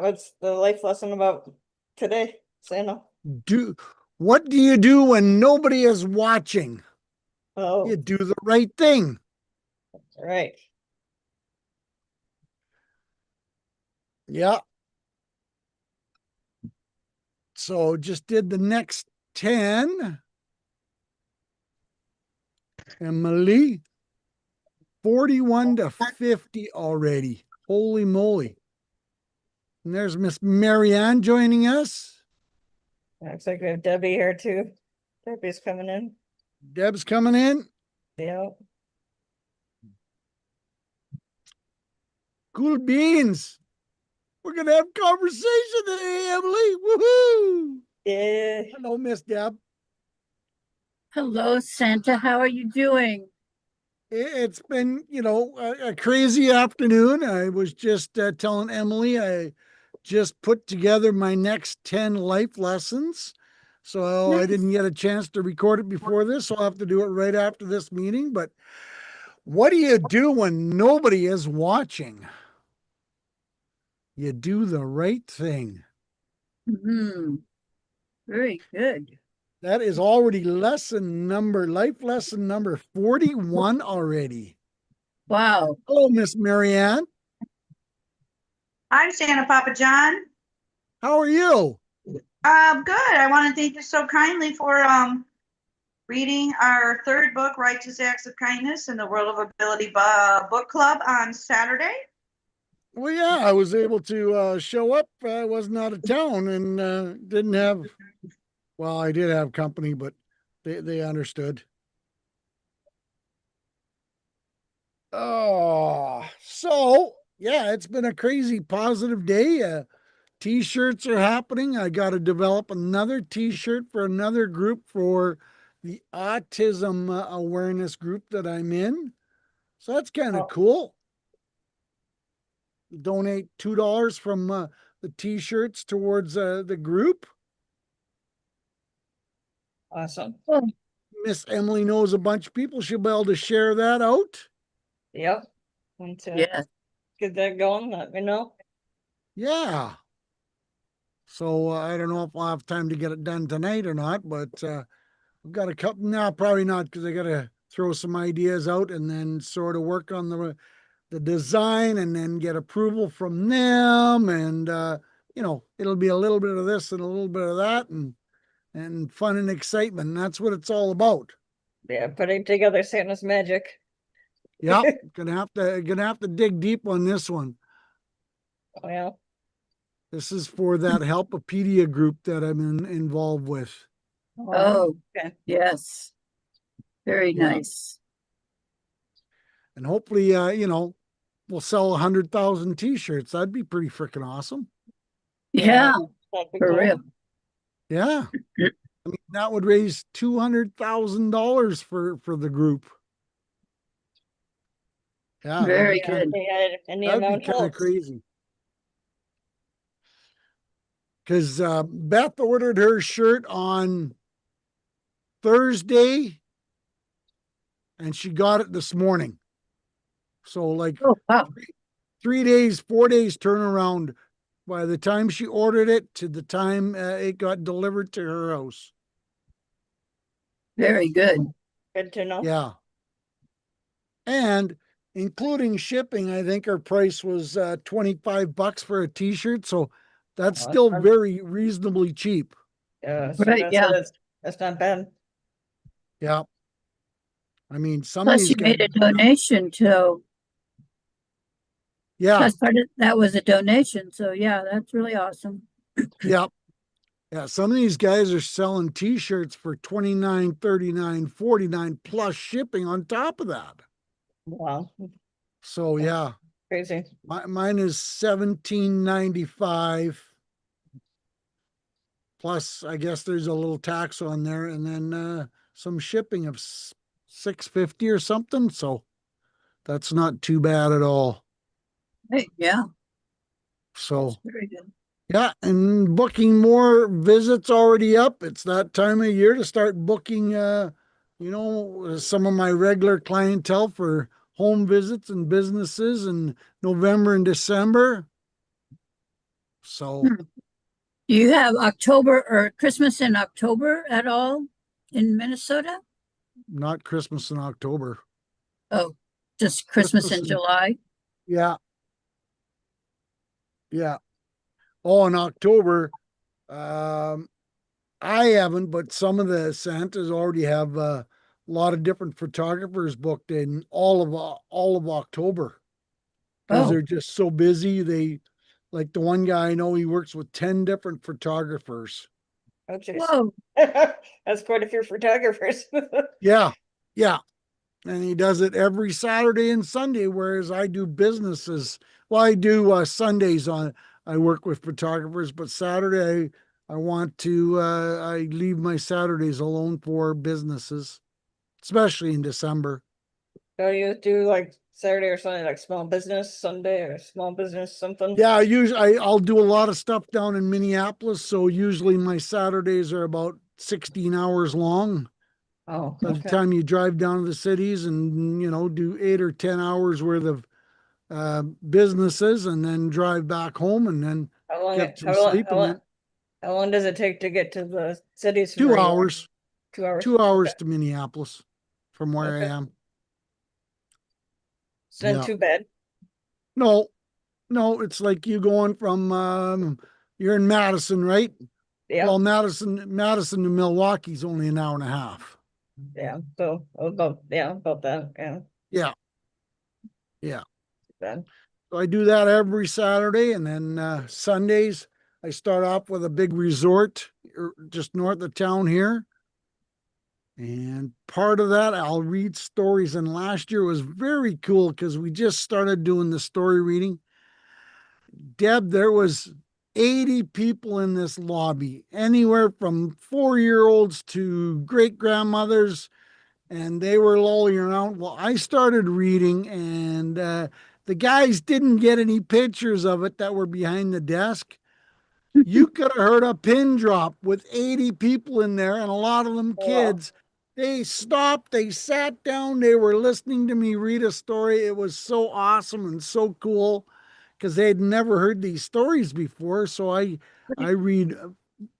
what's the life lesson about today, Santa? Do what do you do when nobody is watching? You Oh, do the right thing. right. Yeah. So just did the next 10. Emily, 41 to 50 already. Holy moly. And there's Miss Marianne joining us. Looks like we have Debbie here too. Debbie's coming in. Deb's coming in. Yeah. Cool beans. We're going to have conversation today, Emily. Woohoo. Yeah. Hello, Miss Deb. Hello, Santa. How are you doing? It's been, a crazy afternoon. I was just telling Emily I just put together my next 10 life lessons. So I didn't Nice. get a chance to record it before this. So I'll have to do it right after this meeting. But what do you do when nobody is watching? You do the right thing. Hmm. Very good. That is already life lesson number 41 already. Wow. Hello, Miss Marianne. Hi, Santa Papa John. How are you? Good. I want to thank you so kindly for reading our third book, Righteous Acts of Kindness in the World of Ability Book Club on Saturday. Well, yeah, I was able to show up. I wasn't out of town and didn't have, well, I did have company, but they understood. Oh, so yeah, it's been a crazy positive day. T-shirts are happening. I got to develop another T-shirt for another group for the autism awareness group that I'm in. So that's kind of Oh, cool. Donate $2 from the T-shirts towards the group. awesome. Oh, Miss Emily knows a bunch of people. She'll be able to share that out. Yep. Want to yes. get that going? Let me know. Yeah. So I don't know if I'll have time to get it done tonight or not, but I've got a couple. No, probably not because I got to throw some ideas out and then sort of work on the design and then get approval from them. And it'll be a little bit of this and a little bit of that and fun and excitement. And that's what it's all about. Yeah, putting together Santa's magic. Yep. Gonna have to dig deep on this one. Oh, yeah. This is for that Helpopedia group that I'm involved with. Oh, Okay. yes. Very Yeah. nice. And hopefully, we'll sell 100,000 T-shirts. That'd be pretty freaking awesome. Yeah, That'd be for cool. real. Yeah. I mean, that would raise $200,000 for the group. Yeah, Very good. Any that'd be amount kind of helps. crazy. Because Beth ordered her shirt on Thursday, and she got it this morning. So like Oh, wow. 3 days, 4 days turnaround by the time she ordered it to the time it got delivered to her house. Very good. Good to know. Yeah. And including shipping, I think her price was $25 for a t-shirt. So that's Oh, still very reasonably cheap. yeah, Right, yeah. that's not bad. Yeah. I mean, some of Plus these you guys, made a donation too. yeah, Plus part of that was a donation. So yeah, that's really awesome. yeah. Yeah, some of these guys are selling t-shirts for 29, 39, 49 plus shipping on top of that. Wow. So yeah, Crazy. mine is 17.95 plus I guess there's a little tax on there and then some shipping of 650 or something. So that's not too bad at all. Hey, yeah, So that's very good. yeah, and booking more visits already up. It's that time of year to start booking, some of my regular clientele for home visits and businesses in November and December. So Hmm. Do you have October or Christmas in October at all in Minnesota? not Christmas in October. Oh, just Christmas Christmas in in, July? yeah, yeah. Oh, in October, um, I haven't, but some of the Santas already have a lot of different photographers booked in all of October because Oh, they're just so busy. They like the one guy I know, he works with 10 different photographers. Oh, jeez. whoa. That's quite a few photographers. Yeah, yeah. And he does it every Saturday and Sunday, whereas I do businesses. Well, I do Sundays on. I work with photographers, but Saturday I want to. I leave my Saturdays alone for businesses, especially in December. So you do like Saturday or Sunday, like small business Sunday or small business something? Yeah, I'll do a lot of stuff down in Minneapolis, so usually my Saturdays are about 16 hours long. Oh, By the okay. time you drive down to the cities and do 8 or 10 hours worth of businesses and then drive back home and then How long, get some how long, sleep how and long, then how long does it take to get to the cities from two where you are? hours, 2 hours? 2 hours Okay, to Minneapolis from where I okay. am. It's not Yeah. too bad. No, no, it's like you going from you're in Madison, right? Yeah, Well, Madison to Milwaukee's only an hour and a half. yeah. So about that. Yeah, Yeah, yeah. too bad. So I do that every Saturday, and then Sundays I start off with a big resort just north of town here. And part of that, I'll read stories. And last year was very cool because we just started doing the story reading. Deb, there was 80 people in this lobby, anywhere from 4-year-olds to great grandmothers, and they were lolling around. Well, I started reading, and the guys didn't get any pictures of it that were behind the desk. You could have heard a pin drop with 80 people in there and a lot of them Oh, wow. kids. They stopped, they sat down, they were listening to me read a story. It was so awesome and so cool because they had never heard these stories before. So I read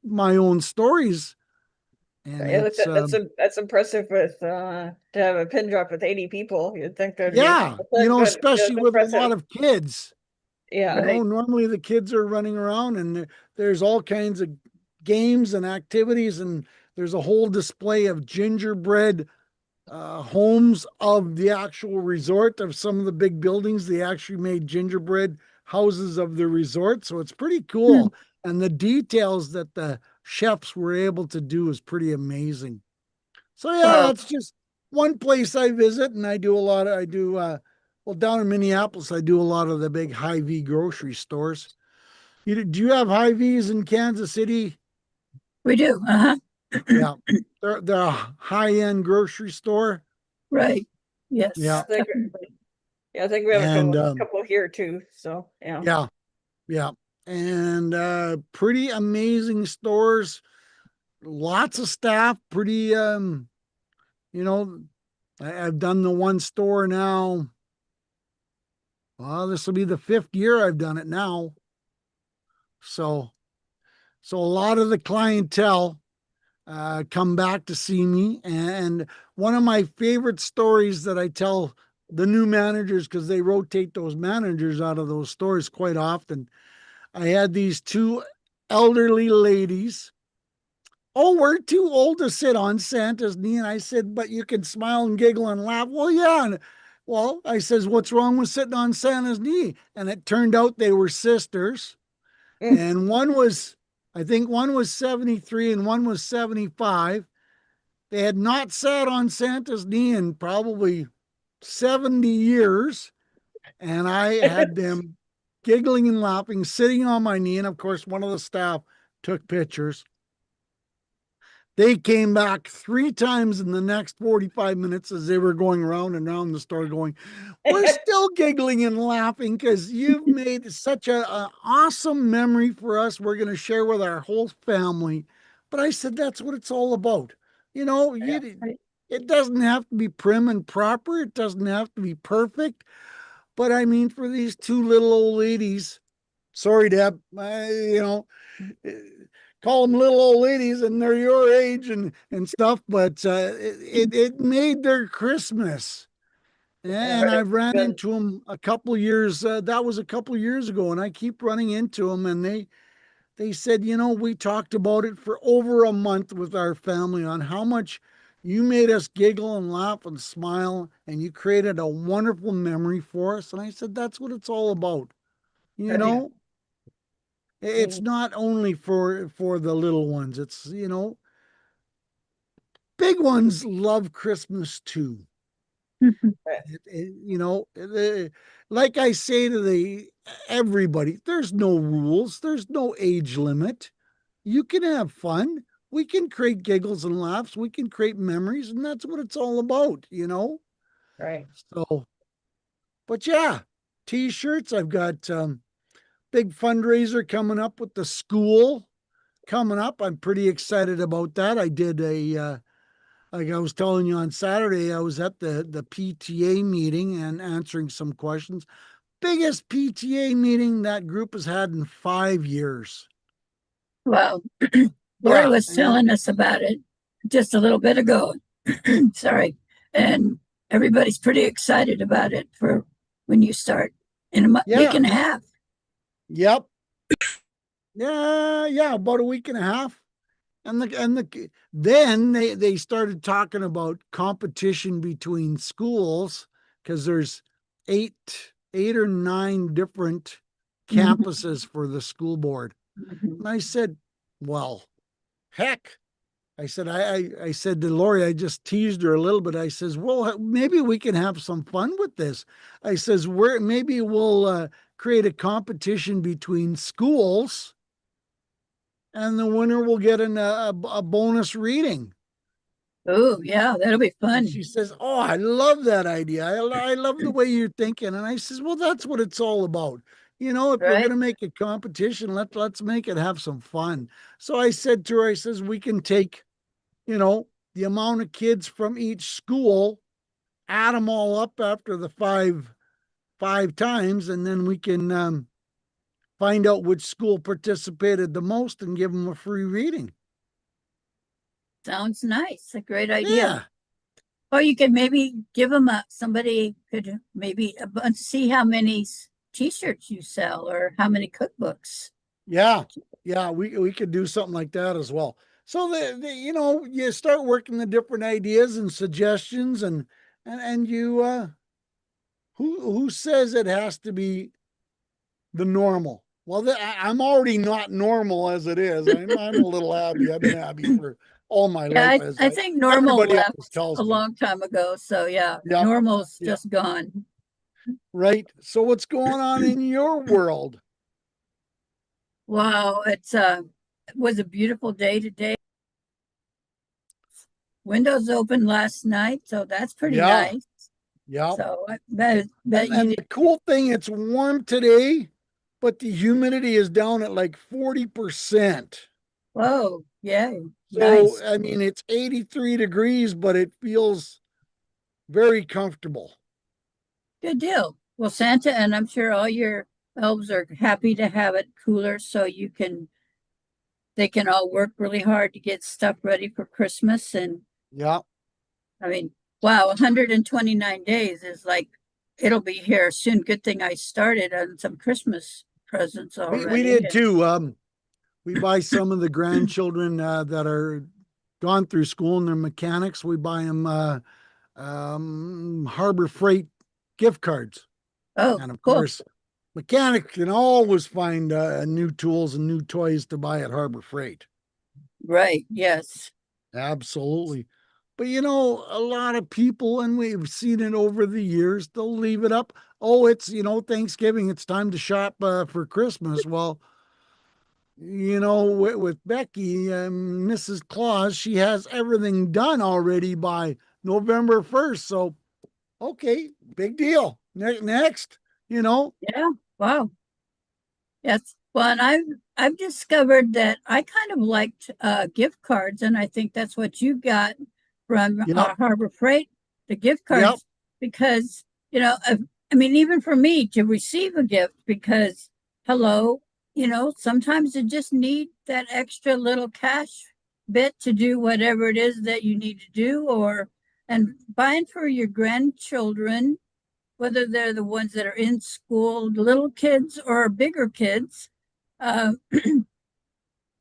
my own stories and Yeah, it's that's impressive with to have a pin drop with 80 people. You'd think there'd be yeah, that's a good, especially that's with a lot impressive. of kids. Yeah, Normally the kids are running around and there's all kinds of games and activities, and there's a whole display of gingerbread homes of the actual resort of some of the big buildings. They actually made gingerbread houses of the resort. So it's pretty Hmm. cool. And the details that the chefs were able to do is pretty amazing. So yeah, Wow. that's just one place I visit, and I do well down in Minneapolis. I do a lot of the big Hy-Vee grocery stores. Do you have Hy-Vees in Kansas City? We do. Uh-huh. Yeah, they're a high-end grocery store. Right. Yeah, Yes. I think we have a and couple here too. So yeah. yeah, yeah, and pretty amazing stores. Lots of staff. Pretty you know, I've done the one store now. Well, this will be the 5th year I've done it now. So, so a lot of the clientele come back to see me. And one of my favorite stories that I tell the new managers, because they rotate those managers out of those stores quite often. I had these two elderly ladies. Oh, we're too old to sit on Santa's knee. And I said, but you can smile and giggle and laugh. Well, yeah. And, well, I says, what's wrong with sitting on Santa's knee? And it turned out they were sisters. Mm. And I think one was 73 and one was 75. They had not sat on Santa's knee in probably 70 years. And I had them giggling and laughing, sitting on my knee. And of course, one of the staff took pictures. They came back 3 times in the next 45 minutes as they were going around and around the store going, we're still giggling and laughing because you've made such a awesome memory for us. We're going to share with our whole family. But I said, that's what it's all about. Yeah. It doesn't have to be prim and proper. It doesn't have to be perfect. But I mean, for these two little old ladies, sorry, Deb, eh, call them little old ladies and they're your age and stuff, but it made their Christmas. Yeah, And right. I've ran Good. into them a couple years. That was a couple years ago, and I keep running into them. And they said, we talked about it for over a month with our family on how much you made us giggle and laugh and smile, and you created a wonderful memory for us. And I said, that's what it's all about. You Right. know, it's Mm, not only for the little ones. It's big ones love Christmas too. right. Like I say to everybody, there's no rules, there's no age limit. You can have fun. We can create giggles and laughs. We can create memories, and that's what it's all about. Right. So, but yeah, t-shirts. I've got big fundraiser coming up with the school coming up. I'm pretty excited about that. I did like I was telling you on Saturday, I was at the PTA meeting and answering some questions. Biggest PTA meeting that group has had in 5 years. Well, Lori Yeah. was telling us about it just a little bit ago. Sorry. And everybody's pretty excited about it for when you start in a week Yeah. and a half. Yep. Yeah, about a week and a half. Then they started talking about competition between schools because there's eight or nine different Mhm. campuses for the school board. Mhm. And I said, well, heck. I said, I said to Lori, I just teased her a little bit. I says, well, maybe we can have some fun with this. I says, maybe we'll create a competition between schools and the winner will get a bonus reading. Oh, yeah, that'll be And fun. she says, oh, I love that idea. I love the way you're thinking. And I says, well, that's what it's all about. If we're going Right? to make a competition, let's make it have some fun. So I said to her, I says, we can take, the amount of kids from each school, add them all up after the five times, and then we can find out which school participated the most and give them a free reading. Sounds nice. A great idea. Yeah. Or you could maybe give them somebody could maybe see how many t-shirts you sell or how many cookbooks. Yeah, yeah, we could do something like that as well. So you start working the different ideas and suggestions, and you who says it has to be the normal? Well, I'm already not normal as it is. I'm a little Abby. I've been Abby for all my Yeah, life, as I think normal everybody left always a tells me. long time ago. So yeah, Yeah, normal's yeah, just gone. right. So what's going on in your world? Wow, it was a beautiful day today. Windows opened last night, so that's pretty Yeah, nice. yeah. So I bet you And did. the cool thing, it's warm today, but the humidity is down at like 40%. Whoa, yay, So, nice. I mean, it's 83 degrees, but it feels very comfortable. Good deal. Well, Santa and I'm sure all your elves are happy to have it cooler so they can all work really hard to get stuff ready for Christmas. And Yeah. I mean, wow, 129 days is like it'll be here soon. Good thing I started on some Christmas presents We already. did too. We buy some of the grandchildren that are gone through school and they're mechanics. We buy them Harbor Freight gift cards. Oh, And of cool. course, mechanics can always find new tools and new toys to buy at Harbor Freight. Right. Yes. Absolutely. But a lot of people, and we've seen it over the years, they'll leave it up. Oh, it's, Thanksgiving, it's time to shop for Christmas. Well, with Becky and Mrs. Claus, she has everything done already by November 1st. So, okay, big deal. Next, you know, Yeah. Wow. Yes. Well, and I've discovered that I kind of liked gift cards, and I think that's what you got from yep, Harbor Freight, the gift yep, cards, because I mean, even for me to receive a gift, because hello, you know, sometimes you just need that extra little cash bit to do whatever it is that you need to do, or and buying for your grandchildren, whether they're the ones that are in school, little kids or bigger kids, uh,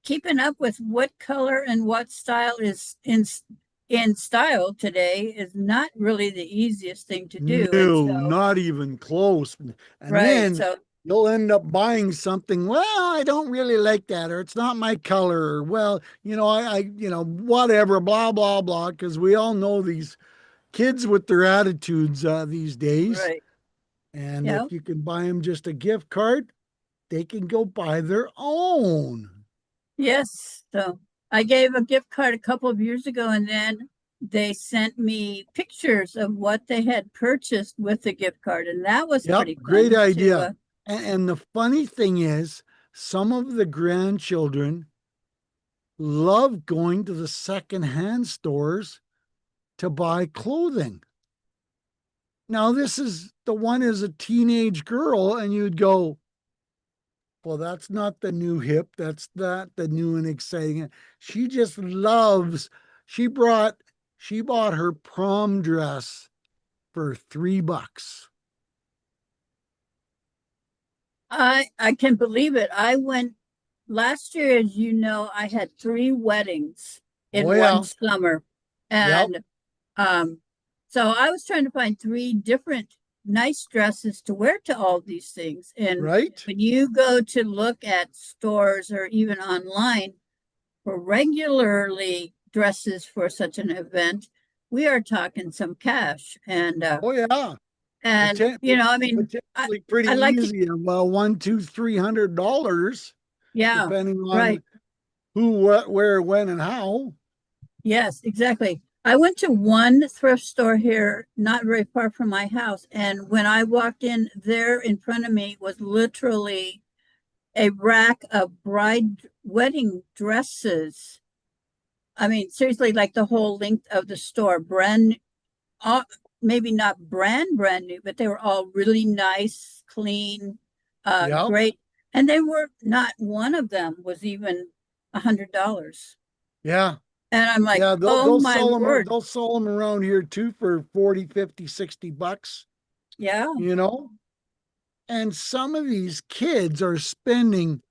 keeping up with what color and what style is in style today is not really the easiest thing to do. And No, so, not even close. And right. then So, you'll end up buying something. Well, I don't really like that, or it's not my color, or well, whatever, blah, blah, blah. Because we all know these kids with their attitudes these days. right. And Yeah. if you can buy them just a gift card, they can go buy their own. Yes. So I gave a gift card a couple of years ago, and then they sent me pictures of what they had purchased with the gift card. And that was Yep, pretty great fun to, idea. And the funny thing is, some of the grandchildren love going to the secondhand stores to buy clothing. Now, this is the one is a teenage girl, and you'd go, well, that's not the new hip. That's not the new and exciting. She just loves, she bought her prom dress for $3. I can believe it. I went last year, as you know, I had 3 weddings in Oh, one yeah. summer. Yep. And so I was trying to find 3 different nice dresses to wear to all these things. And Right? when you go to look at stores or even online for regularly dresses for such an event, we are talking some cash. Oh, yeah. You know, I mean, Potentially pretty I like to, easy. Well, $100, $200, yeah, depending right. on who, what, where, when, and how. Yes, exactly. I went to one thrift store here, not very far from my house, and when I walked in, there in front of me was literally a rack of bride wedding dresses. I mean, seriously, like the whole length of the store, uh, maybe not brand new, but they were all really nice, clean, Yep. great, and they were not one of them was even $100. Yeah. And I'm like, Yeah. oh my word. They'll sell them around here too for 40, 50, $60, Yeah, you know? And some of these kids are spending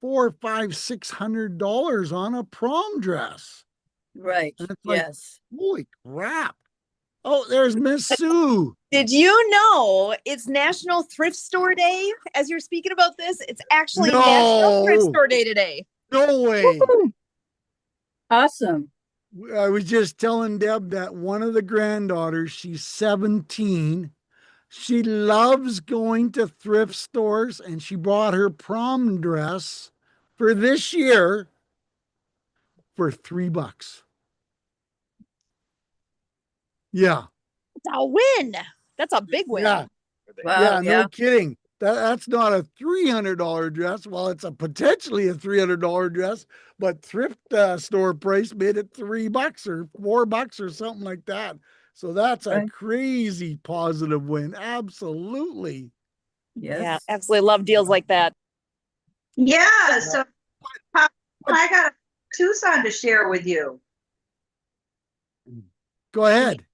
$400, $500, $600 on a prom dress. right. And it's like, Yes. holy crap. Oh, there's Miss Sue. Did you know it's National Thrift Store Day? As you're speaking about this, it's actually National Thrift No, Store Day today. no way. Awesome. I was just telling Deb that one of the granddaughters, she's 17. She loves going to thrift stores, and she bought her prom dress for this year for $3. Yeah. It's a win. That's a big win. Yeah. Wow. Yeah, no kidding. That's not a $300 dress. Well, it's a potentially a $300 dress, but thrift store price made it $3 or $4 or something like that. So that's a Right. crazy positive win. Absolutely. Yes. Yeah, absolutely love deals like that. Yeah, so I got a Tucson to share with you. Go ahead.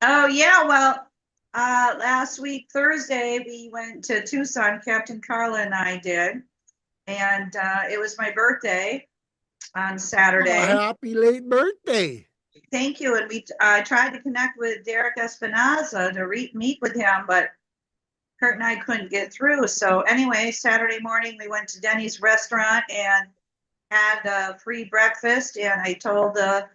Oh, yeah, well, last week, Thursday, we went to Tucson, Captain Carla and I did. And it was my birthday on Saturday. Oh, happy late birthday. Thank you. And we tried to connect with Derek Espinaza to meet with him, but Kurt and I couldn't get through. So anyway, Saturday morning, we went to Denny's restaurant and had a free breakfast. And I told the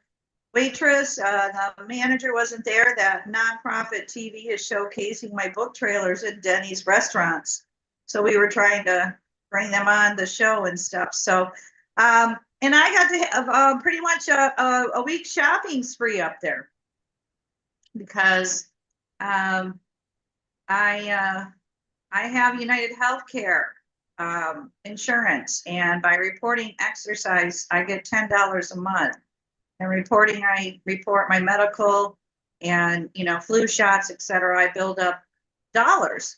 waitress, the manager wasn't there, that nonprofit TV is showcasing my book trailers at Denny's restaurants. So we were trying to bring them on the show and stuff. So, and I got to have pretty much a week shopping spree up there because I have United Healthcare insurance, and by reporting exercise, I get $10 a month. And I report my medical and flu shots, etc. I build up dollars,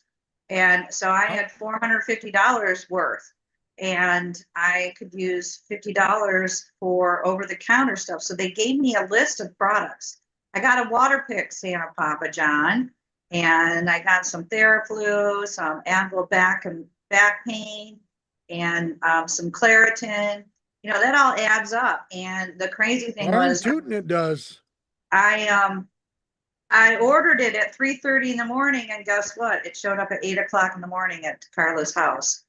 and so I had $450 worth. and I could use $50 for over-the-counter stuff. So they gave me a list of products. I got a water pick Santa Papa John, and I got some Theraflu, some Advil back and back pain, and some Claritin. You know, that all adds up. And the crazy thing I'm was, tooting it does. I ordered it at 3:30 in the morning, and guess what? It showed up at 8 o'clock in the morning at Carla's house.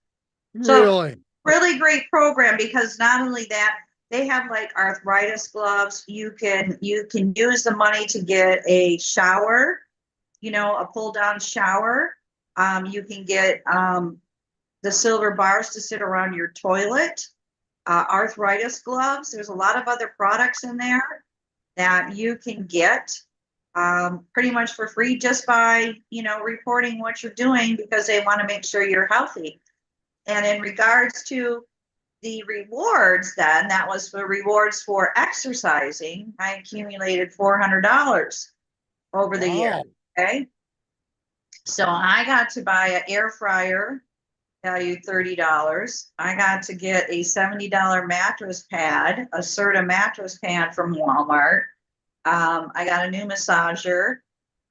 So Really? really great program, because not only that, they have like arthritis gloves. You can use the money to get a shower, you know, a pull down shower. You can get the silver bars to sit around your toilet, arthritis gloves. There's a lot of other products in there that you can get pretty much for free, just by, you know, reporting what you're doing, because they want to make sure you're healthy. And in regards to the rewards, then that was for rewards for exercising. I accumulated $400 over the year. Wow. Okay. So I got to buy an air fryer, valued $30. I got to get a $70 mattress pad, a Serta mattress pad from Walmart. I got a new massager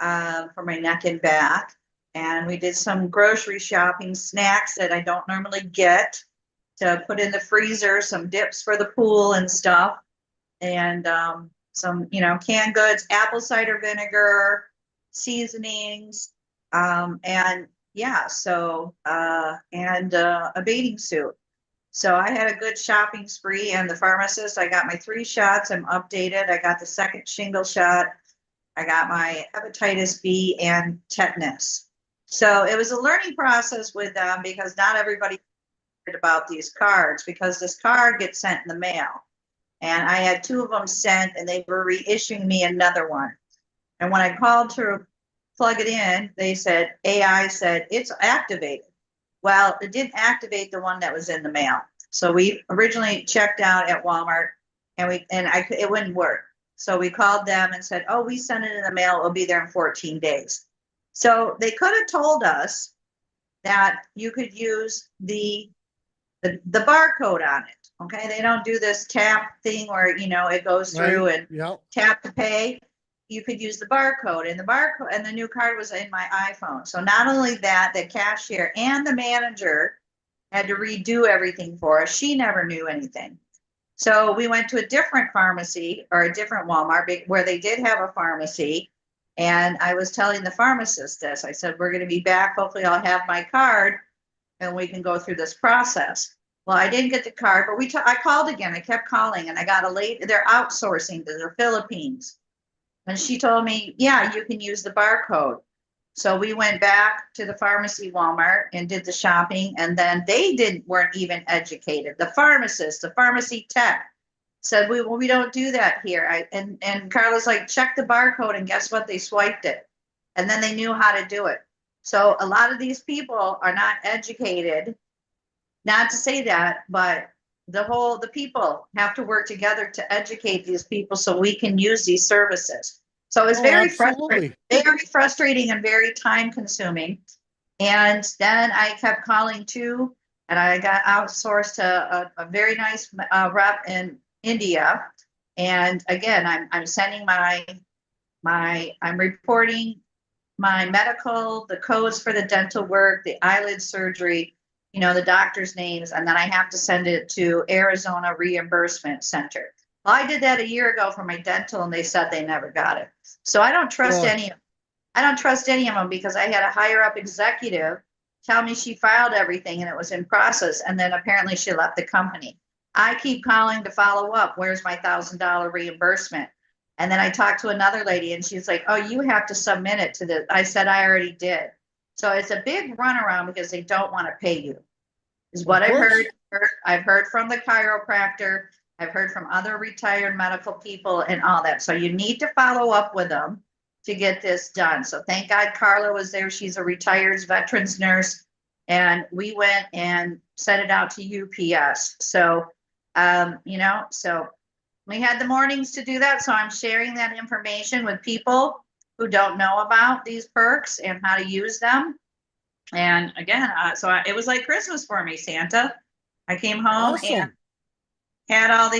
for my neck and back. And we did some grocery shopping, snacks that I don't normally get to put in the freezer, some dips for the pool and stuff, and some, you know, canned goods, apple cider vinegar, seasonings, and yeah, so, and a bathing suit. So I had a good shopping spree, and the pharmacist, I got my 3 shots. I'm updated. I got the second shingle shot. I got my hepatitis B and tetanus. So it was a learning process with them, because not everybody cared about these cards, because this card gets sent in the mail. And I had 2 of them sent, and they were reissuing me another one. And when I called to plug it in, they said, AI said, it's activated. Well, it didn't activate the one that was in the mail. So we originally checked out at Walmart, and it wouldn't work. So we called them and said, oh, we sent it in the mail. It'll be there in 14 days. So they could have told us that you could use the barcode on it. Okay. They don't do this tap thing where, you know, it goes through and Yep. tap to pay. You could use the barcode, and the barcode, and the new card was in my iPhone. So not only that, the cashier and the manager had to redo everything for us. She never knew anything. So we went to a different pharmacy, or a different Walmart, where they did have a pharmacy. And I was telling the pharmacist this. I said, we're going to be back. Hopefully I'll have my card and we can go through this process. Well, I didn't get the card, but I called again. I kept calling, and I got a lady. They're outsourcing to the Philippines. And she told me, yeah, you can use the barcode. So we went back to the pharmacy Walmart and did the shopping, and then they weren't even educated. The pharmacist, the pharmacy tech said, we don't do that here. And Carla's like, check the barcode, and guess what? They swiped it. And then they knew how to do it. So a lot of these people are not educated. Not to say that, but the people have to work together to educate these people so we can use these services. So it's very frustrating and very time consuming. And then I kept calling too, and I got outsourced to a very nice rep in India. And again, I'm sending I'm reporting my medical, the codes for the dental work, the eyelid surgery, you know, the doctor's names, and then I have to send it to Arizona Reimbursement Center. Well, I did that a year ago for my dental, and they said they never got it. So I don't trust any of them, because I had a higher up executive tell me she filed everything and it was in process, and then apparently she left the company. I keep calling to follow up. Where's my $1,000 reimbursement? And then I talked to another lady, and she's like, oh, you have to submit it to the, I said, I already did. So it's a big runaround, because they don't want to pay you, is what I've heard. I've heard from the chiropractor. I've heard from other retired medical people and all that. So you need to follow up with them to get this done. So thank God Carla was there. She's a retired veterans nurse. And we went and sent it out to UPS. So, you know, so we had the mornings to do that. So I'm sharing that information with people who don't know about these perks and how to use them. And again, it was like Christmas for me, Santa. I came home and Awesome. have all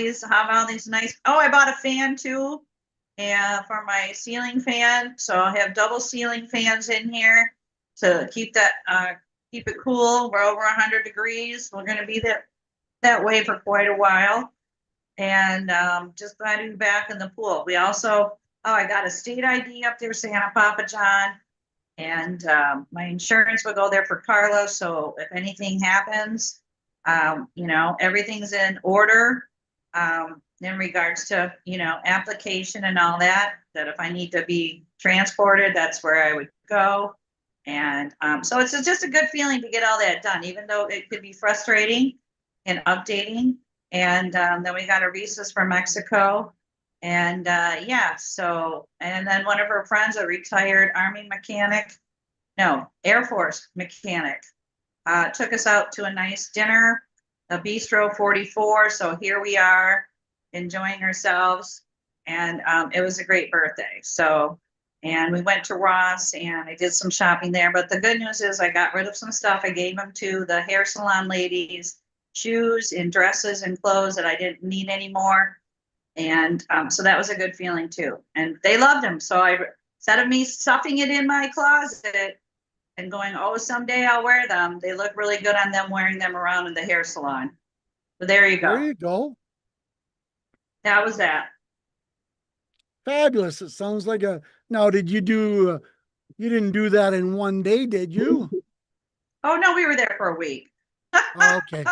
these nice, oh, I bought a fan too. And for my ceiling fan, so I'll have double ceiling fans in here to keep keep it cool. We're over 100 degrees. We're gonna be that way for quite a while. And just glad to be back in the pool. We also, oh, I got a state ID up there saying I'm Papa John. And my insurance will go there for Carla. So if anything happens, you know, everything's in order in regards to, you know, application and all that, that if I need to be transported, that's where I would go. And so it's just a good feeling to get all that done, even though it could be frustrating and updating. And then we got a recess for Mexico. And yeah, so, and then one of her friends, a retired Army mechanic, no, Air Force mechanic, took us out to a nice dinner, a Bistro 44. So here we are enjoying ourselves. And it was a great birthday. So, and we went to Ross and I did some shopping there. But the good news is I got rid of some stuff. I gave them to the hair salon ladies, shoes and dresses and clothes that I didn't need anymore. And so that was a good feeling too. And they loved them. So instead of me stuffing it in my closet and going, oh, someday I'll wear them, they look really good on them wearing them around in the hair salon. So there you There go. you go. That was that. Fabulous. It sounds like now, did you do, you didn't do that in one day, did you? Oh, no, we were there for a week. Okay.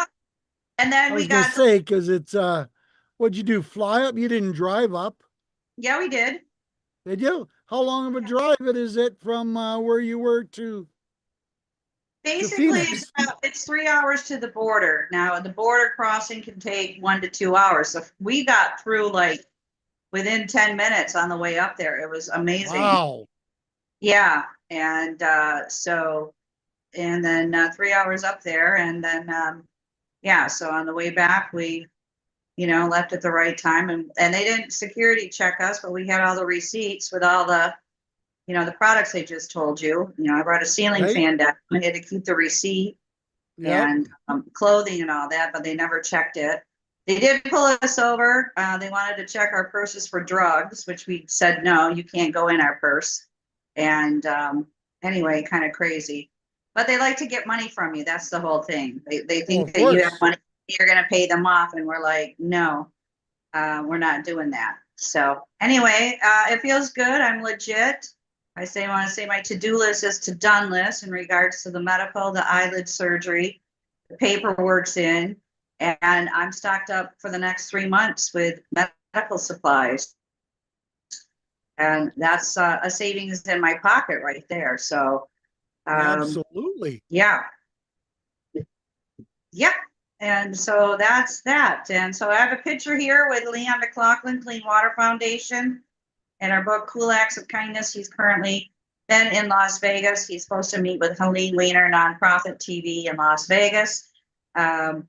And I then we was gonna got, say, cause it's, what'd you do? Fly up? You didn't drive up, yeah, we did. did you? How long of a drive is it from, where you were to Basically, Phoenix? it's 3 hours to the border. Now, the border crossing can take 1 to 2 hours. So we got through like within 10 minutes on the way up there. It was amazing. Wow. Yeah. And so, and then 3 hours up there. And then, yeah, so on the way back, we, you know, left at the right time. And they didn't security check us, but we had all the receipts with all the, you know, the products they just told you. You know, I brought a ceiling Right. fan down. I had to keep the receipt Yep. and clothing and all that, but they never checked it. They did pull us over. They wanted to check our purses for drugs, which we said, no, you can't go in our purse. And anyway, kind of crazy. But they like to get money from you. That's the whole thing. They Oh, think of that you have course. money, you're going to pay them off. And we're like, no, we're not doing that. So anyway, it feels good. I'm legit. I want to say my to-do list is to done list in regards to the medical, the eyelid surgery, the paperwork's in, and I'm stocked up for the next 3 months with medical supplies. And that's a savings in my pocket right there. So, Absolutely. yeah. Yep. And so that's that. And so I have a picture here with Leon McLaughlin, Clean Water Foundation, and our book, Cool Acts of Kindness. He's currently been in Las Vegas. He's supposed to meet with Helene Weiner, Nonprofit TV in Las Vegas. And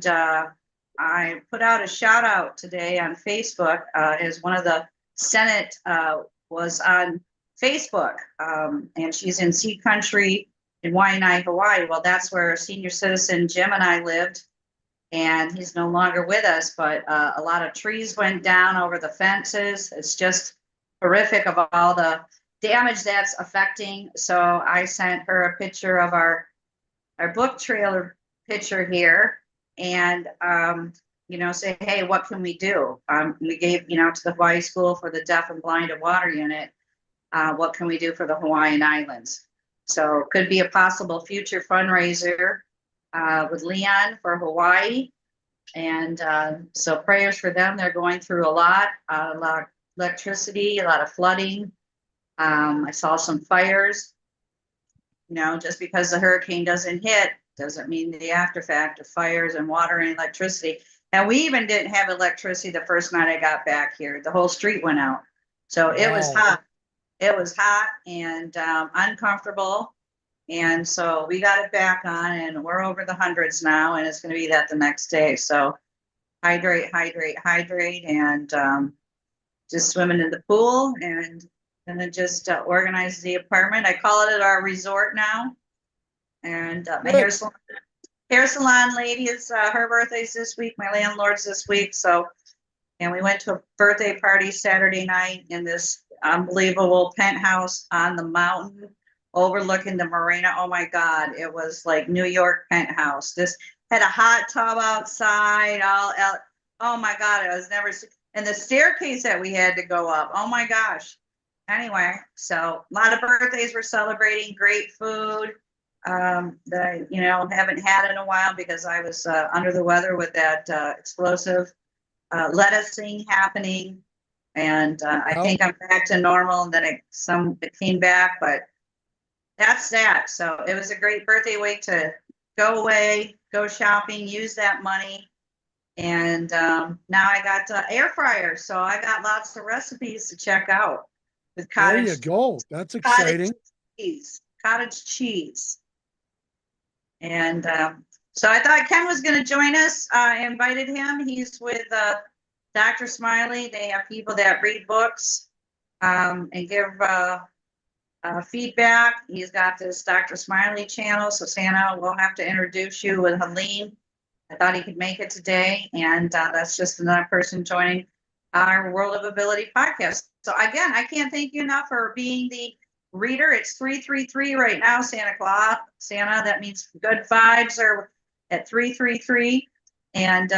I put out a shout out today on Facebook as one of the Senate was on Facebook, and she's in Sea Country in Waianae, Hawaii. Well, that's where senior citizen Jim and I lived, and he's no longer with us, but a lot of trees went down over the fences. It's just horrific of all the damage that's affecting. So I sent her a picture of our book trailer picture here and, you know, say, hey, what can we do? We gave, you know, to the Hawaii School for the Deaf and Blind of Water Unit, what can we do for the Hawaiian Islands? So could be a possible future fundraiser with Leon for Hawaii. And so prayers for them. They're going through a lot of electricity, a lot of flooding. I saw some fires. You know, just because the hurricane doesn't hit doesn't mean the afterfact of fires and water and electricity. And we even didn't have electricity the first night I got back here. The whole street went out. So it was Wow. hot. It was hot and uncomfortable. And so we got it back on and we're over the hundreds now and it's going to be that the next day. So hydrate, hydrate, hydrate, and just swimming in the pool and then just organize the apartment. I call it our resort now. And my hair Good. salon, hair salon lady is, her birthday's this week, my landlord's this week, so. And we went to a birthday party Saturday night in this unbelievable penthouse on the mountain overlooking the marina. Oh my God, it was like New York penthouse. This had a hot tub outside, oh my God, it was never, and the staircase that we had to go up. Oh my gosh. Anyway, so a lot of birthdays we're celebrating, great food that I, haven't had in a while because I was under the weather with that explosive lettucing happening. And I Well, think I'm back to normal, and then it came back, but that's that. So it was a great birthday week to go away, go shopping, use that money. And now I got air fryer, so I got lots of recipes to check out with there you go. That's exciting. cottage cheese. And so I thought Ken was going to join us. I invited him. He's with Dr. Smiley. They have people that read books and give feedback. He's got this Dr. Smiley channel. So Santa, we'll have to introduce you with Helene. I thought he could make it today. And that's just another person joining our World of Ability podcast. So again, I can't thank you enough for being the reader. It's 333 right now, Santa Claus. Santa, that means good vibes are at 333. And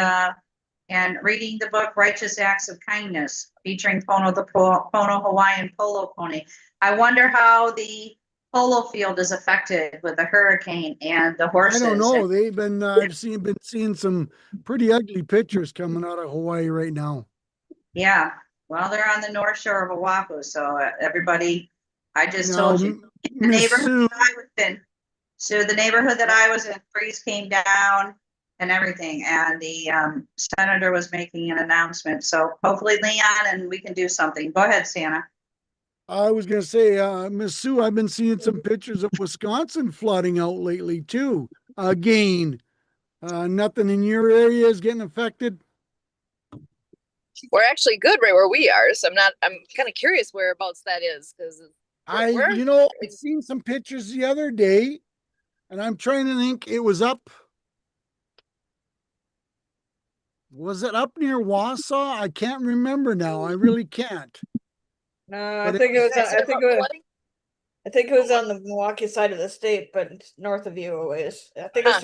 reading the book Righteous Acts of Kindness, featuring Pono the Pono Hawaiian polo pony. I wonder how the polo field is affected with the hurricane and the I horses. don't know. They've been, I've been seeing some pretty ugly pictures coming out of Hawaii right now. Yeah, well, they're on the North Shore of Oahu, so everybody, I just Now, told you, the Miss neighborhood Sue, that I was in. So the neighborhood that I was in, trees came down and everything, and the senator was making an announcement. So hopefully, Leon, and we can do something. Go ahead, Santa. I was going to say, Miss Sue, I've been seeing some pictures of Wisconsin flooding out lately too. Again, nothing in your area is getting affected. We're actually good right where we are, so I'm kind of curious whereabouts that is because I've seen some pictures the other day, and I'm trying to think it was up. Was it up near Wausau? I can't remember now. I really can't. No, But I think it was. Is that I think it was. flooding? I think it was on the Milwaukee side of the state, but it's north of you a ways. I think it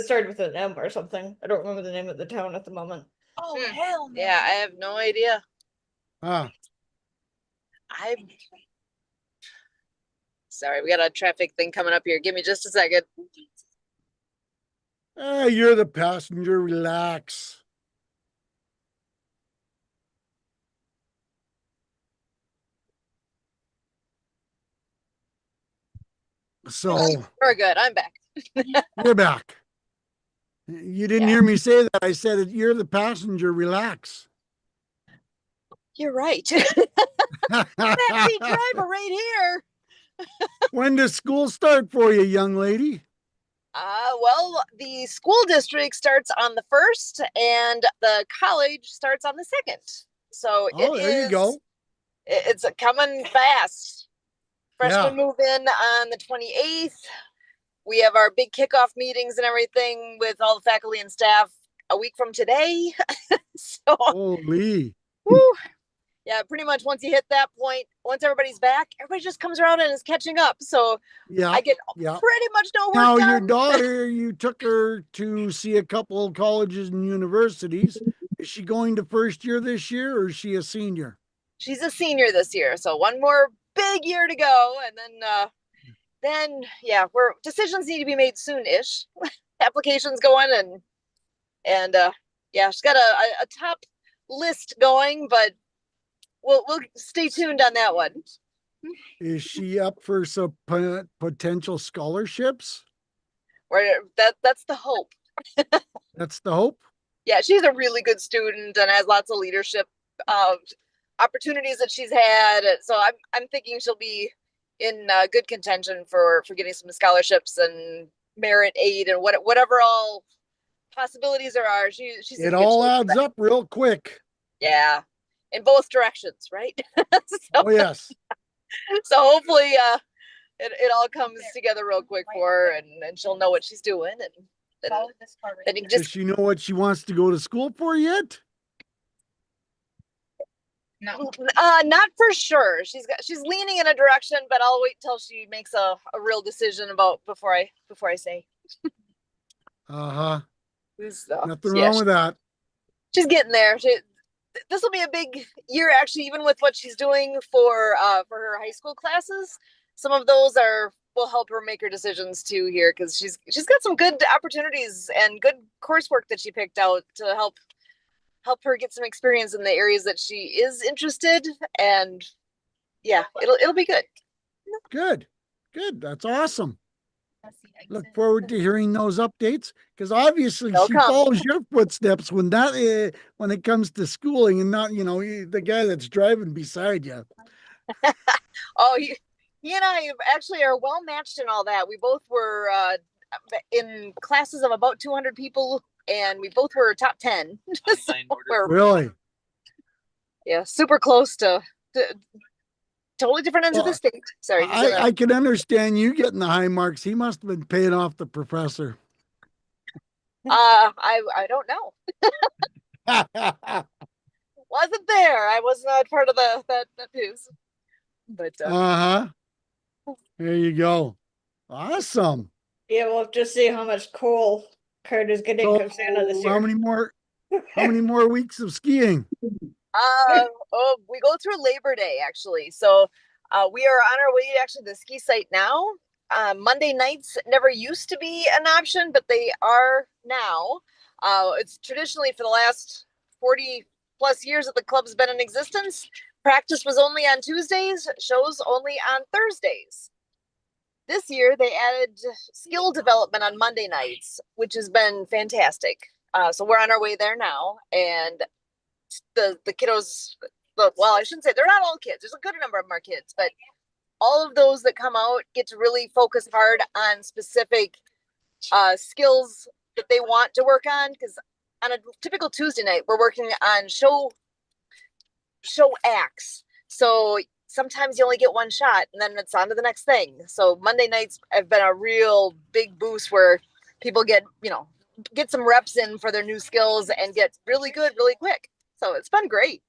started with an M or something. I don't remember the name of the town at the moment. Oh, Hmm. hell no. Yeah, I have no idea. Ah, I'm sorry, we got a traffic thing coming up here. Give me just a second. you're the passenger. Relax. So We're good. I'm back. you're back. You didn't hear me say that. I said it, you're the passenger. Relax. You're right. Backseat driver right here. When does school start for you, young lady? Well, the school district starts on the 1st and the college starts on the 2nd. So There you go. It's coming fast. Freshmen Yeah. move in on the 28th. We have our big kickoff meetings and everything with all the faculty and staff a week from today. So, Holy. whew, yeah, pretty much once you hit that point, once everybody's back, everybody just comes around and is catching up. So Yeah. I get Yeah. pretty much no work Now, done. your daughter, you took her to see a couple of colleges and universities. Is she going to first year this year, or is she a senior? She's a senior this year, so one more big year to go, and then yeah, decisions need to be made soon-ish. Applications going and yeah, she's got a top list going, but we'll stay tuned on that one. Is she up for some potential scholarships? That's the hope. That's the hope. Yeah, she's a really good student and has lots of leadership opportunities that she's had. So I'm thinking she'll be in good contention for getting some scholarships and merit aid and whatever all possibilities there are. She's It all adds up real quick. Yeah, in both directions, right? Oh yes. So hopefully it all comes together real quick for her and she'll know what she's doing then you can Does just she know what she wants to go to school for yet? not for sure. She's leaning in a direction, but I'll wait till she makes a real decision about before I say. Uh-huh. So, Nothing yeah, wrong with that. she's getting there. This will be a big year, actually, even with what she's doing for her high school classes. Some of those will help her make her decisions too here, because she's got some good opportunities and good coursework that she picked out to help her get some experience in the areas that she is interested. And yeah, it'll be good. Good. Good. That's awesome. Look forward to hearing those updates, because obviously They'll she come. follows your footsteps when when it comes to schooling, and not, the guy that's driving beside you. Oh, he and I actually are well matched in all that. We both were in classes of about 200 people, and we both were top 10. So Really? yeah, super close to totally different ends of the Well, state. Sorry. I can understand you getting the high marks. He must have been paying off the professor. I don't know. Wasn't there. I was not part of that news. But Uh-huh. There you go. Awesome. Yeah, we'll have to see how much coal Carter's getting So from Santa this year. how many more weeks of skiing? we go through Labor Day, actually. So we are on our way to actually the ski site now. Monday nights never used to be an option, but they are now. It's traditionally for the last 40 plus years that the club's been in existence. Practice was only on Tuesdays, shows only on Thursdays. This year, they added skill development on Monday nights, which has been fantastic. So we're on our way there now, and the kiddos. Well, I shouldn't say they're not all kids. There's a good number of them are kids, but all of those that come out get to really focus hard on specific skills that they want to work on. Because on a typical Tuesday night, we're working on show acts. So sometimes you only get one shot, and then it's on to the next thing. So Monday nights have been a real big boost where people get some reps in for their new skills and get really good really quick. So it's been great.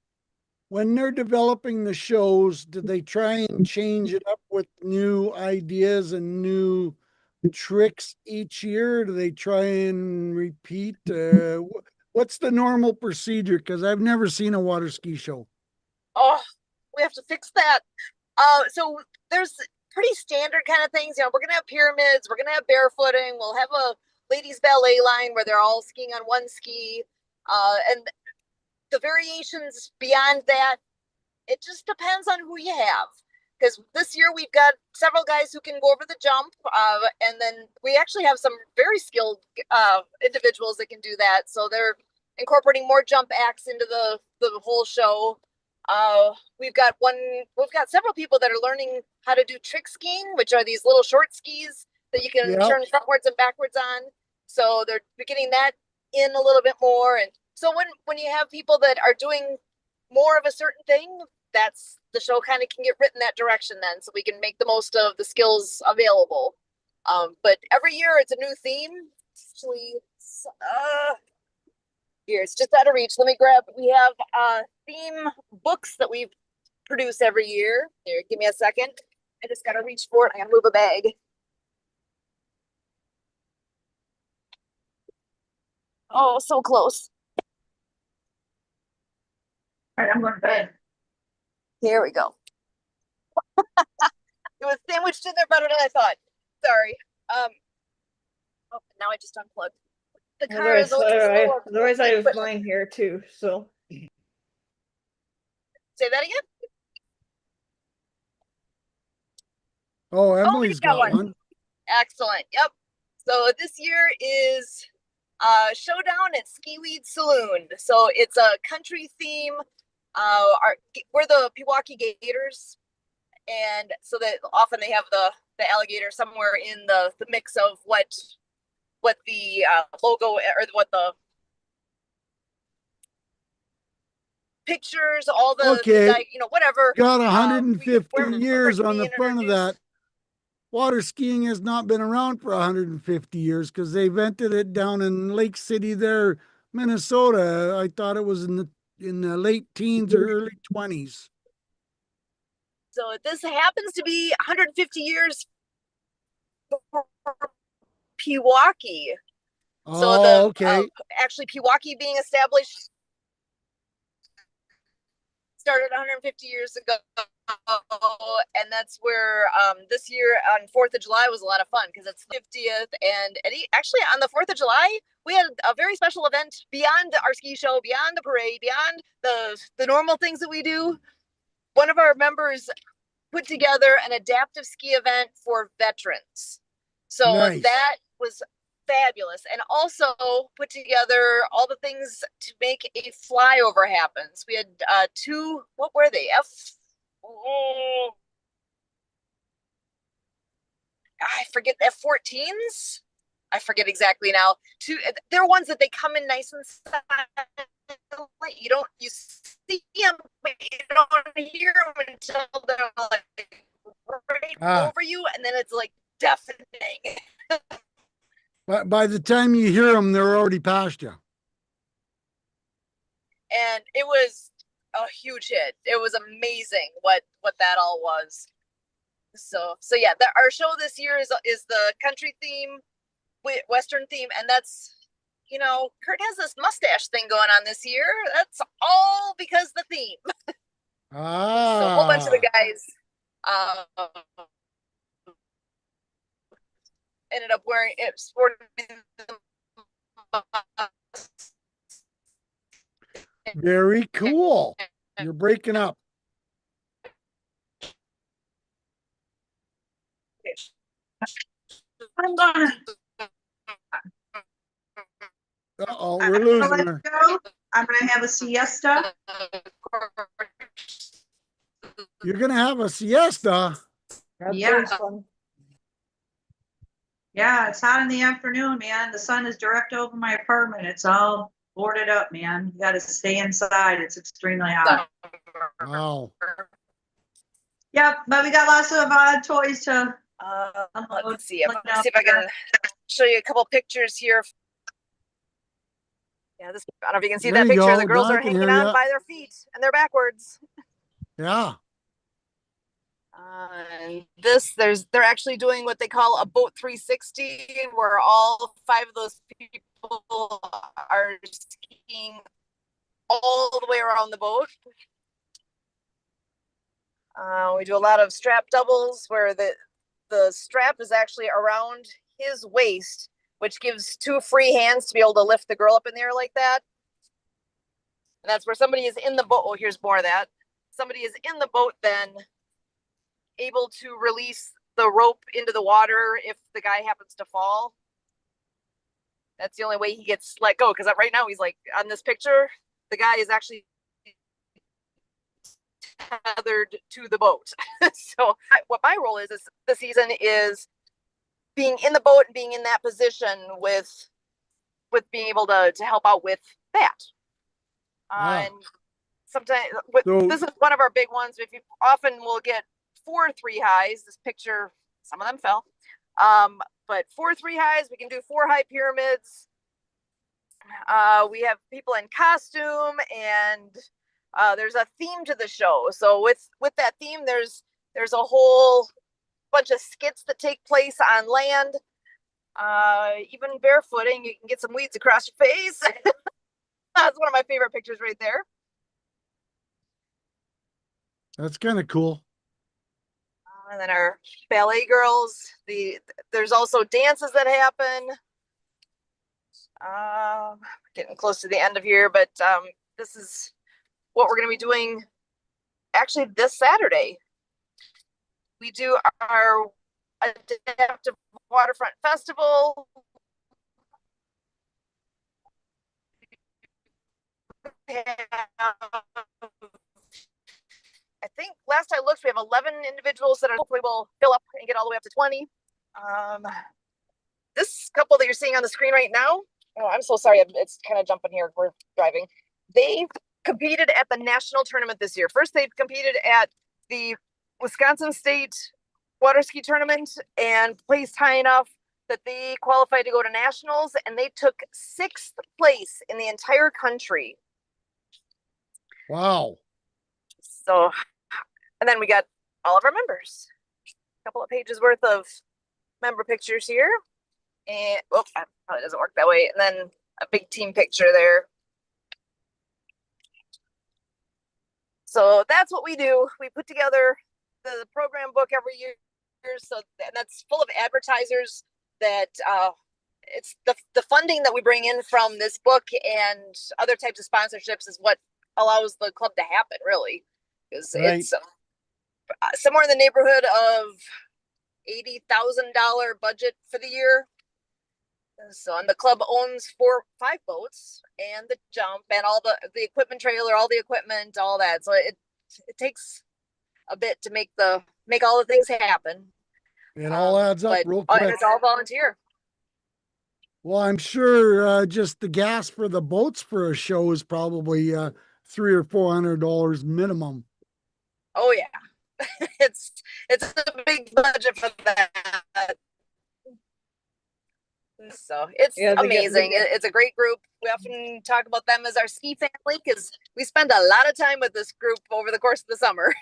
When they're developing the shows, do they try and change it up with new ideas and new tricks each year? Do they try and repeat? What's the normal procedure? Because I've never seen a water ski show. Oh, we have to fix that. So there's pretty standard kind of things. We're gonna have pyramids, we're gonna have barefooting, we'll have a ladies ballet line where they're all skiing on one ski, and the variations beyond that, it just depends on who you have. Because this year we've got several guys who can go over the jump, and then we actually have some very skilled individuals that can do that. So they're incorporating more jump acts into the whole show. We've got several people that are learning how to do trick skiing, which are these little short skis that you can turn frontwards and backwards on. So they're getting that in a little bit more. And so when you have people that are doing more of a certain thing, that's the show kind of can get written that direction then, so we can make the most of the skills available. But every year it's a new theme. Actually, here it's just out of reach. Let me grab. We have theme books that we produce every year. Here, give me a second. I just gotta reach for it. I gotta move a bag. Oh, so close. All right, I'm going to bed. Here we go. It was sandwiched in there better than I thought. Sorry. Oh, now I just unplugged. The car is Otherwise, I have mine here too. So say that again. Oh, Emily's got one. Excellent. Yep. So this year is Showdown at Skiweed Saloon. So it's a country theme. We're the Pewaukee Gators, and so that often they have the alligator somewhere in the mix of what the logo or what the pictures, all the Okay. whatever. Got 150 years on the front of that. water skiing has not been around for 150 years because they invented it down in Lake City there, Minnesota. I thought it was in the late teens or early 20s. So this happens to be 150 years for Pewaukee. So Oh, okay. actually Pewaukee being established started 150 years ago, and that's where this year on 4th of July was a lot of fun because it's 50th, and actually on the 4th of July we had a very special event beyond our ski show, beyond the parade, beyond the normal things that we do. One of our members put together an adaptive ski event for veterans. So Nice. that was fabulous, and also put together all the things to make a flyover happen. So we had two, what were they? I forget, F-14s. I forget exactly now. They're ones that they come in nice and silent. You see them, but you don't hear them until they're like right over you, and then it's like deafening. But by the time you hear them, they're already past you. And it was a huge hit. It was amazing what that all was. So yeah, our show this year is the country theme, Western theme, and that's, Kurt has this mustache thing going on this year. That's all because the theme. So a whole bunch of the guys ended up wearing it, sporting. Very cool. You're breaking up. I'm gonna Uh-oh, we're losing let her. go. I'm gonna have a siesta. You're gonna have a siesta. That Yeah. sounds fun. Yeah, it's hot in the afternoon, man. The sun is direct over my apartment. It's all boarded up, man. You gotta stay inside. It's extremely hot. Wow. Yeah, but we got lots of toys to Let's see if I can show you a couple pictures here. Yeah, I don't know if you can see There that you picture. go. The girls Now I are can hanging hear on ya. by their feet and they're backwards. Yeah. And they're actually doing what they call a boat 360, where all 5 of those people are skiing all the way around the boat. We do a lot of strap doubles where the strap is actually around his waist, which gives 2 free hands to be able to lift the girl up in the air like that. And that's where somebody is in the boat. Oh, here's more of that. Somebody is in the boat then able to release the rope into the water if the guy happens to fall. That's the only way he gets let go, because right now he's like, on this picture, the guy is actually tethered to the boat. So what my role is this season is being in the boat and being in that position with being able to help out with that. And sometimes this is one of our big ones. If you often will get 4 3-highs. This picture, some of them fell. But 4 3-highs, we can do 4 high pyramids. We have people in costume, and there's a theme to the show. So with that theme, there's a whole bunch of skits that take place on land. Even barefooting, you can get some weeds across your face. That's one of my favorite pictures right there. That's kind of cool. And then our ballet girls, there's also dances that happen. Getting close to the end of here, but this is what we're going to be doing actually this Saturday. We do our Adaptive Waterfront Festival. I think last I looked, we have 11 individuals that hopefully will fill up and get all the way up to 20. This couple that you're seeing on the screen right now, oh, I'm so sorry, it's kind of jumping here. We're driving. They competed at the national tournament this year. First, they competed at the Wisconsin State water ski tournament and placed high enough that they qualified to go to nationals, and they took 6th place in the entire country. Wow. So, and then we got all of our members. A couple of pages worth of member pictures here. And, oh, that probably doesn't work that way. And then a big team picture there. So that's what we do. We put together the program book every year. So that's full of advertisers that it's the funding that we bring in from this book and other types of sponsorships is what allows the club to happen, really, because Right. it's somewhere in the neighborhood of $80,000 budget for the year. So, and the club owns 5 boats and the jump and all the equipment trailer, all the equipment, all that. So it takes a bit to make all the things happen. It all adds up real And quick. it's all volunteer. Well, I'm sure just the gas for the boats for a show is probably $300 or $400 minimum. Oh yeah, it's a big budget for that. So it's amazing. It's a great group. We often talk about them as our ski family because we spend a lot of time with this group over the course of the summer.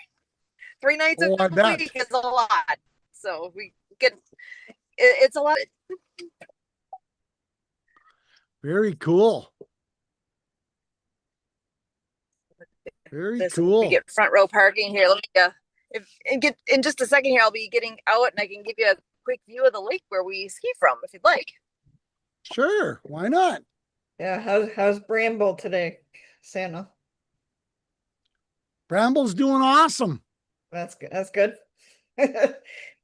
3 nights a week is a lot. So we get it's a lot. Very cool. Very cool. We get front row parking here. Let me get in just a second here. I'll be getting out and I can give you a quick view of the lake where we ski from if you'd like. Sure, why not? Yeah, how's Bramble today, Santa? Bramble's doing awesome. That's good. That's good.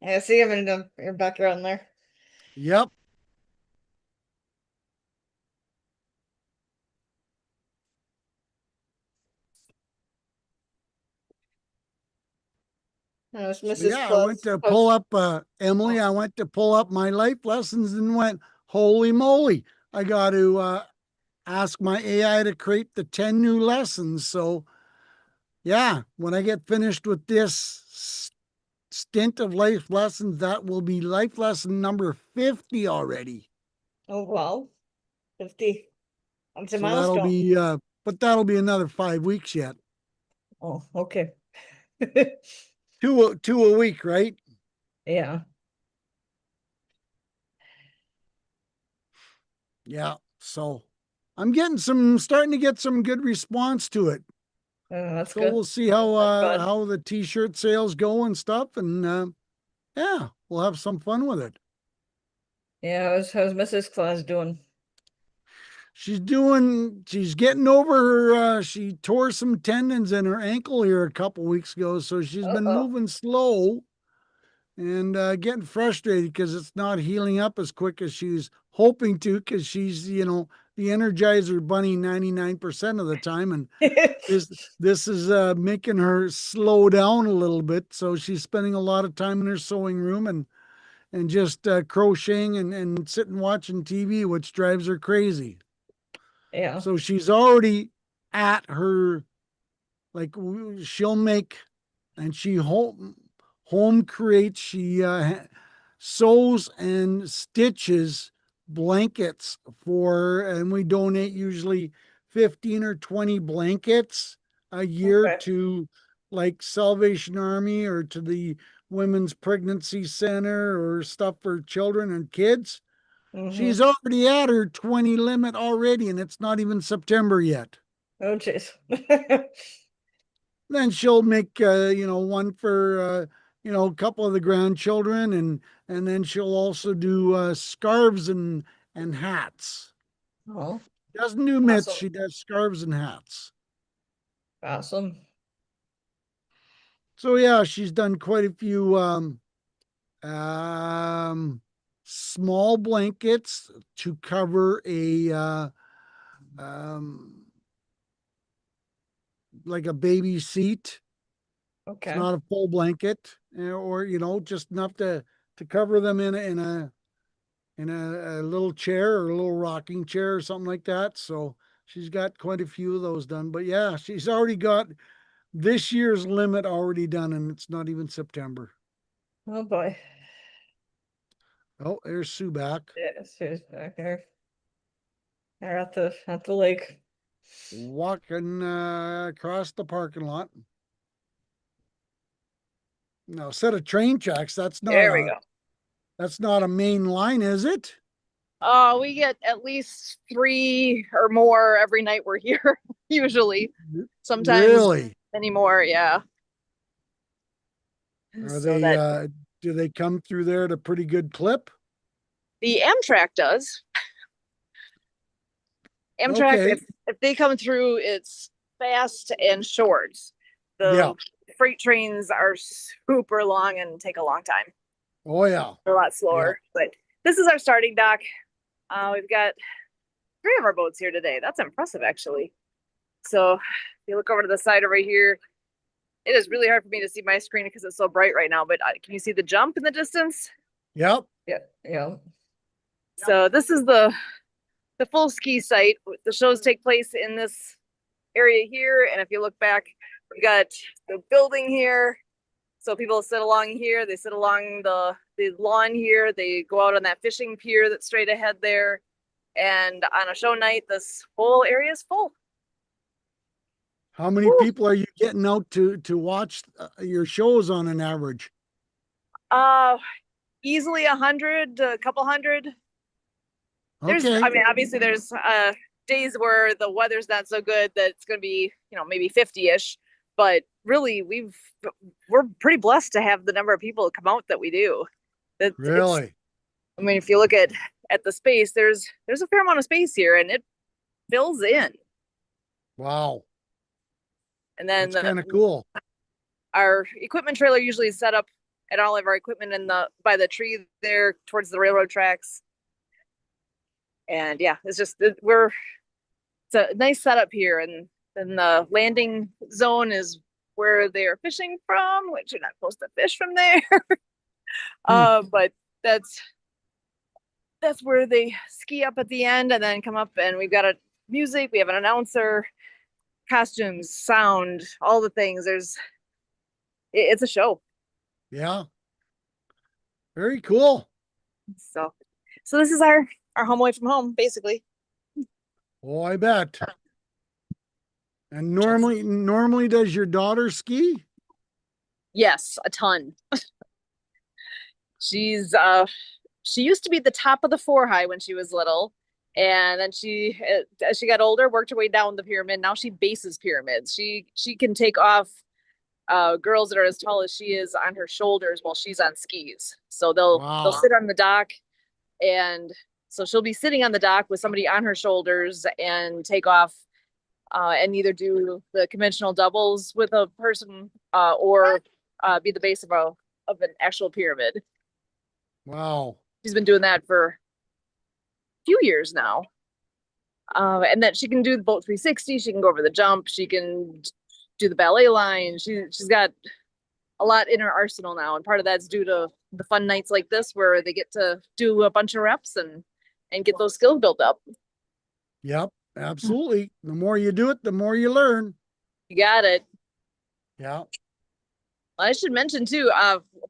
I see him in your background there. Yep. Mrs. I went to pull up Emily. Oh. I went to pull up my life lessons and went, holy moly! I got to ask my AI to create the 10 new lessons. So, yeah, when I get finished with this stint of life lessons, that will be life lesson number 50 already. Oh wow, 50. That's a So milestone. that'll be, but that'll be another 5 weeks yet. Oh, okay. Two a week, right? Yeah. Yeah. So I'm starting to get some good response to it. That's So good. we'll see how the t-shirt sales go and stuff, and yeah, we'll have some fun with it. Yeah, how's Mrs. Claus doing? She's getting over her, she tore some tendons in her ankle here a couple weeks ago, so she's been moving slow and getting frustrated because it's not healing up as quick as she's hoping to, because she's, the Energizer Bunny 99% of the time, and this is making her slow down a little bit. So she's spending a lot of time in her sewing room and just crocheting and sitting watching TV, which drives her crazy. Yeah. So she's already at her, like, she'll make, and she home creates, she sews and stitches blankets and we donate usually 15 or 20 blankets a year to like Salvation Army or to the Women's Pregnancy Center or stuff for children and kids. She's already at her 20 limit already, and it's not even September yet. Oh, jeez. Then she'll make, one for, a couple of the grandchildren, and then she'll also do scarves and hats. Oh, She doesn't do mitts. awesome. She does scarves and hats. Awesome. So yeah, she's done quite a few small blankets to cover like a baby seat. Okay. It's not a full blanket, or just enough to cover them in a little chair or a little rocking chair or something like that. So she's got quite a few of those done. But yeah, she's already got this year's limit already done, and it's not even September. Oh boy. Oh, there's Sue back. Yes, who's back there? They're at the lake. Walking across the parking lot. Now, set of train tracks. There we go. That's not a main line, is it? We get at least 3 or more every night we're here, usually. Sometimes Really? many more, yeah. Are So they that do they come through there at a pretty good clip? the Amtrak does. Amtrak, Okay. if they come through, it's fast and short. The Yeah. freight trains are super long and take a long time. Oh yeah. They're a lot slower. But this is our starting dock. We've got 3 of our boats here today. That's impressive, actually. So if you look over to the side over here, it is really hard for me to see my screen because it's so bright right now. But can you see the jump in the distance? Yep. Yeah, yeah. So this is the full ski site. The shows take place in this area here, and if you look back, we got the building here. So people sit along here. They sit along the lawn here. They go out on that fishing pier that's straight ahead there. And on a show night, this whole area is full. How many Woo. people are you getting out to watch your shows on an average? Easily 100, a couple hundred. There's, Okay. I mean, obviously there's days where the weather's not so good that it's going to be, maybe 50-ish. But really, we're pretty blessed to have the number of people come out that we do. Really? I mean, if you look at the space, there's a fair amount of space here, and it fills in. Wow. And then That's kind of cool. our equipment trailer usually is set up at all of our equipment by the tree there towards the railroad tracks. And yeah, it's a nice setup here, and then the landing zone is where they are fishing from, which you're not supposed to fish from there. But that's where they ski up at the end and then come up, and we've got music, we have an announcer, costumes, sound, all the things. It's a show. Yeah. Very cool. So this is our home away from home, basically. Oh, I bet. And normally does your daughter ski? Yes, a ton. She used to be at the top of the 4-high when she was little, and then as she got older, worked her way down the pyramid. Now she bases pyramids. She can take off girls that are as tall as she is on her shoulders while she's on skis. So they'll sit on the dock, and so she'll be sitting on the dock with somebody on her shoulders and take off and either do the conventional doubles with a person or be the base of an actual pyramid. Wow. She's been doing that for a few years now. And then she can do the boat 360. She can go over the jump. She can do the ballet line. She's got a lot in her arsenal now. And part of that's due to the fun nights like this where they get to do a bunch of reps and get those skills built up. Yep, absolutely. The more you do it, the more you learn. You got it. Yeah. I should mention too,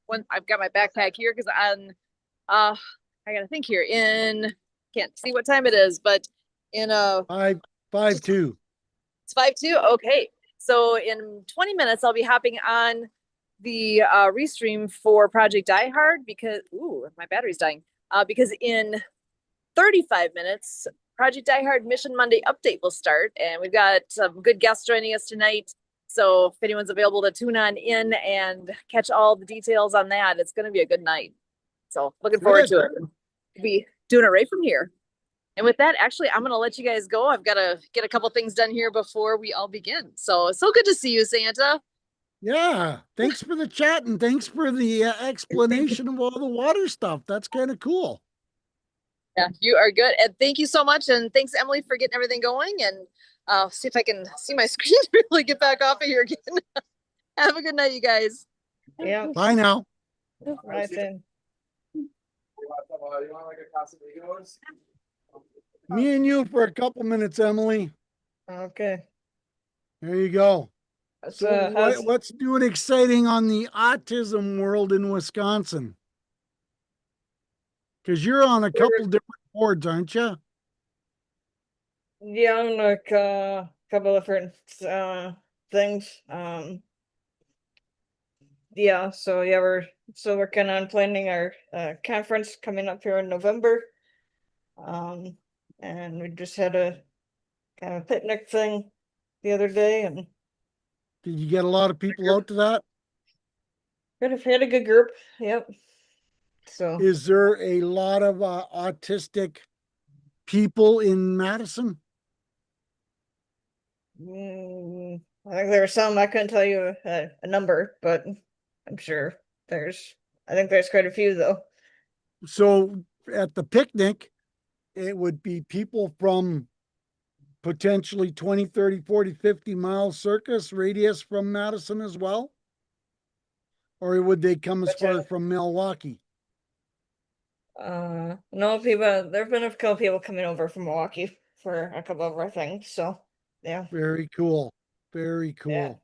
when I've got my backpack here, because I gotta think here can't see what time it is, but in 5-2. It's 5-2. Okay. So in 20 minutes, I'll be hopping on the restream for Project Die Hard because my battery's dying. Because in 35 minutes, Project Die Hard Mission Monday update will start, and we've got some good guests joining us tonight. So if anyone's available to tune on in and catch all the details on that, it's going to be a good night. So looking forward to it. We'll be doing it right from here. And with that, actually, I'm going to let you guys go. I've got to get a couple things done here before we all begin. So good to see you, Santa. Yeah. Thanks for the chat, and thanks for the explanation of all the water stuff. That's kind of cool. Yeah, you are good. And thank you so much. And thanks, Emily, for getting everything going. And I'll see if I can see my screen to really get back off of here again. Have a good night, you guys. Yeah. Bye now. Right then. Me and you for a couple minutes, Emily. Okay. There you go. So what's new and exciting on the autism world in Wisconsin? Because you're on a couple different boards, aren't you? Yeah, I'm like a couple different things. Yeah, so yeah, we're still working on planning our conference coming up here in November. And we just had a kind of picnic thing the other day, and Did you get a lot of people out to that? had a good group. Yep. So Is there a lot of autistic people in Madison? I think there were some. I couldn't tell you a number, but I'm sure there's. I think there's quite a few though. So at the picnic, it would be people from potentially 20, 30, 40, 50 mile circus radius from Madison as well? Or would they come as But, far as from Milwaukee? no people. There've been a couple people coming over from Milwaukee for a couple of our things. So yeah, Very cool. Very yeah. cool.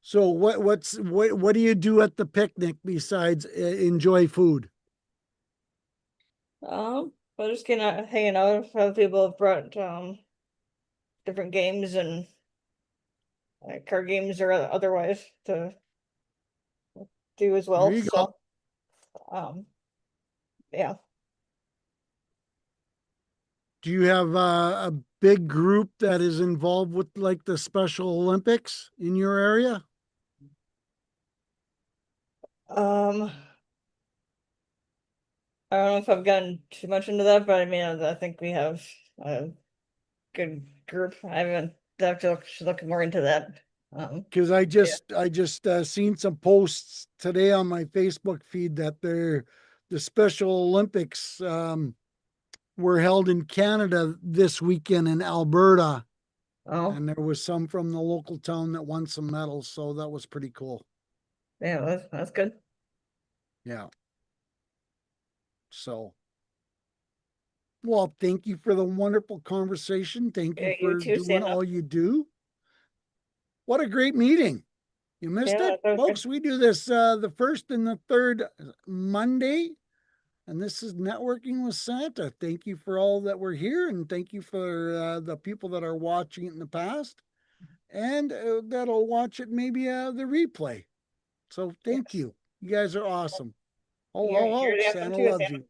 So what do you do at the picnic besides enjoy food? We're just kind of hanging out. Other people have brought different games and card games or otherwise to do as well. There you go. So yeah. Do you have a big group that is involved with like the Special Olympics in your area? Um, I don't know if I've gotten too much into that, but I mean, I think we have a good group. I haven't have to look more into that. Because I just seen some posts today on my Facebook feed that the Special Olympics were held in Canada this weekend in Alberta, Oh, and there was some from the local town that won some medals, so that was pretty cool. yeah, that's good. Yeah. So, well, thank you for the wonderful conversation. Thank you Yeah, you for too, doing Santa. all you do. What a great meeting. You missed Yeah, it, that was folks. good. We do this the first and the third Monday. And this is Networking with Santa. Thank you for all that were here, and thank you for the people that are watching it in the past and that'll watch it maybe the replay. So thank Yes. you. You guys are awesome. Oh, You're oh, oh, the awesome Santa too, loves Santa. you.